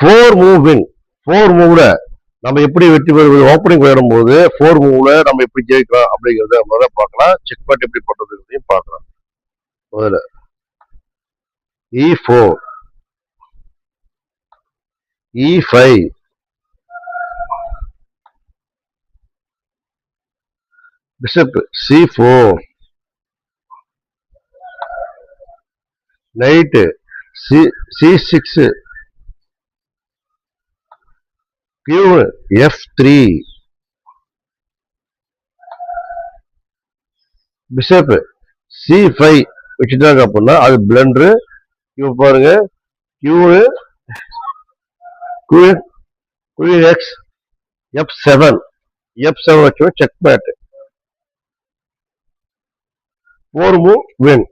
Four move win. Four மூவ்ல நம்ம எப்படி வெற்றி பெறுவது, ஓப்பனிங் விளையாடும் போது ஃபோர் மூவ்ல நம்ம எப்படி ஜெயிக்கலாம் அப்படிங்கறத முதல்ல பார்க்கலாம். செக் பேட் எப்படி பண்றதுங்கிறதையும் பார்க்கலாம். முதல்ல E4, E5, bishop C4, night C6, peon F3, bishop C5 வச்சுட்டாங்க அப்படின்னா அது பிளண்டரு. இப்ப பாருங்க, குயின் X F7 வச்சோம் checkmate. Four move win.